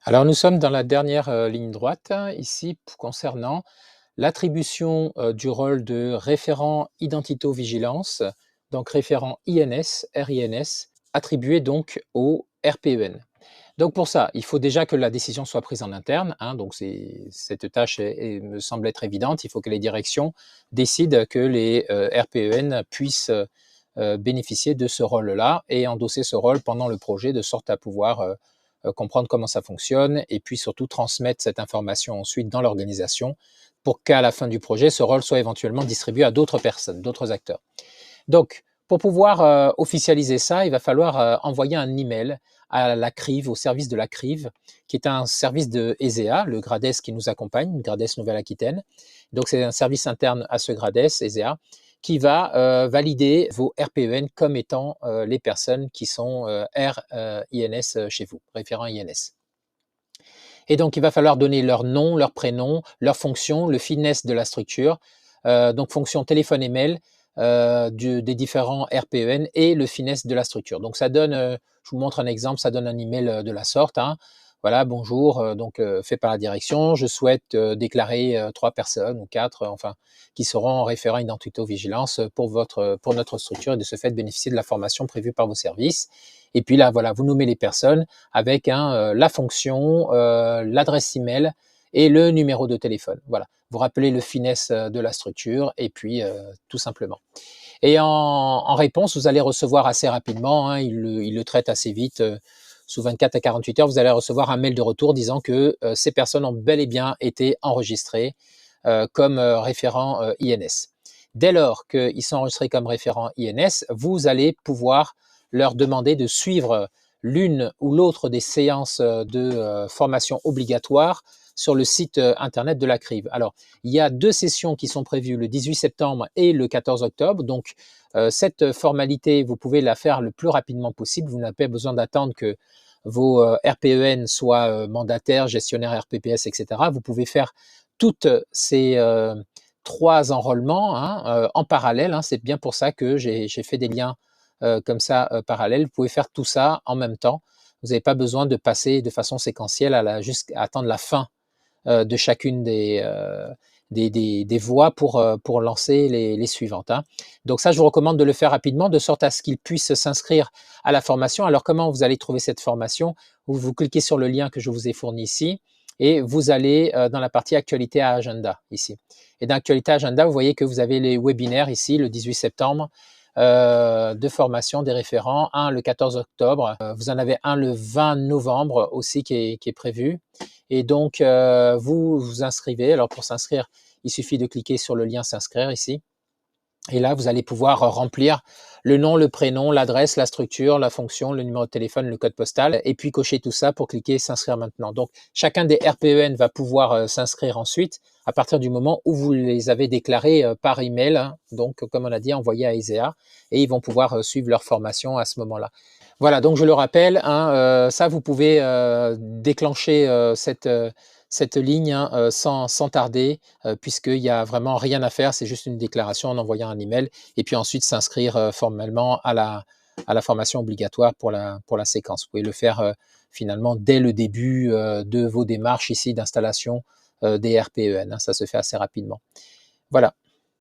Alors nous sommes dans la dernière, ligne droite, ici concernant l'attribution, du rôle de référent identito-vigilance, donc référent INS, RINS, attribué donc au RPEN. Donc pour ça, il faut déjà que la décision soit prise en interne, hein, donc cette tâche me semble être évidente. Il faut que les directions décident que les, RPEN puissent, bénéficier de ce rôle-là et endosser ce rôle pendant le projet de sorte à pouvoir, comprendre comment ça fonctionne et puis surtout transmettre cette information ensuite dans l'organisation pour qu'à la fin du projet, ce rôle soit éventuellement distribué à d'autres personnes, d'autres acteurs. Donc, pour pouvoir officialiser ça, il va falloir envoyer un email à la CRIV, au service de la CRIV, qui est un service de ESEA, le GRADES qui nous accompagne, le GRADES Nouvelle-Aquitaine. Donc, c'est un service interne à ce GRADES, ESEA, qui va valider vos RPEN comme étant les personnes qui sont RINS chez vous, référents INS. Et donc, il va falloir donner leur nom, leur prénom, leur fonction, le finesse de la structure, donc fonction téléphone et mail des différents RPEN et le finesse de la structure. Donc, ça donne, je vous montre un exemple, ça donne un email de la sorte. Hein. Voilà, bonjour, fait par la direction, je souhaite déclarer 3 personnes ou 4, enfin, qui seront référents identito-vigilance pour notre structure et de ce fait bénéficier de la formation prévue par vos services. Et puis là, voilà, vous nommez les personnes avec la fonction, l'adresse email et le numéro de téléphone. Voilà, vous rappelez le finesse de la structure et puis tout simplement. Et en réponse, vous allez recevoir assez rapidement, hein, il le traite assez vite, sous 24 à 48 heures, vous allez recevoir un mail de retour disant que ces personnes ont bel et bien été enregistrées comme référents INS. Dès lors qu'ils sont enregistrés comme référents INS, vous allez pouvoir leur demander de suivre l'une ou l'autre des séances de formation obligatoire sur le site internet de la CRIV. Alors, il y a 2 sessions qui sont prévues le 18 septembre et le 14 octobre. Donc, cette formalité, vous pouvez la faire le plus rapidement possible. Vous n'avez pas besoin d'attendre que vos RPEN soient mandataires, gestionnaires RPPS, etc. Vous pouvez faire toutes ces 3 enrôlements hein, en parallèle. Hein. C'est bien pour ça que j'ai fait des liens comme ça parallèles. Vous pouvez faire tout ça en même temps. Vous n'avez pas besoin de passer de façon séquentielle jusqu'à attendre la fin de chacune des voies pour lancer les suivantes. Hein. Donc ça, je vous recommande de le faire rapidement, de sorte à ce qu'ils puissent s'inscrire à la formation. Alors comment vous allez trouver cette formation? Vous cliquez sur le lien que je vous ai fourni ici et vous allez dans la partie actualité à agenda ici. Et dans actualité à agenda, vous voyez que vous avez les webinaires ici, le 18 septembre, de formation des référents, un le 14 octobre, vous en avez un le 20 novembre aussi qui est prévu. Et donc, vous vous inscrivez. Alors, pour s'inscrire, il suffit de cliquer sur le lien s'inscrire ici. Et là, vous allez pouvoir remplir le nom, le prénom, l'adresse, la structure, la fonction, le numéro de téléphone, le code postal, et puis cocher tout ça pour cliquer s'inscrire maintenant. Donc, chacun des RPEN va pouvoir s'inscrire ensuite à partir du moment où vous les avez déclarés par email, hein, donc comme on a dit, envoyés à ESEA, et ils vont pouvoir suivre leur formation à ce moment-là. Voilà, donc je le rappelle, hein, ça vous pouvez déclencher cette ligne hein, sans tarder, puisqu'il n'y a vraiment rien à faire, c'est juste une déclaration en envoyant un email, et puis ensuite s'inscrire formellement à la formation obligatoire pour la séquence. Vous pouvez le faire finalement dès le début de vos démarches ici d'installation des RPEN, hein, ça se fait assez rapidement. Voilà.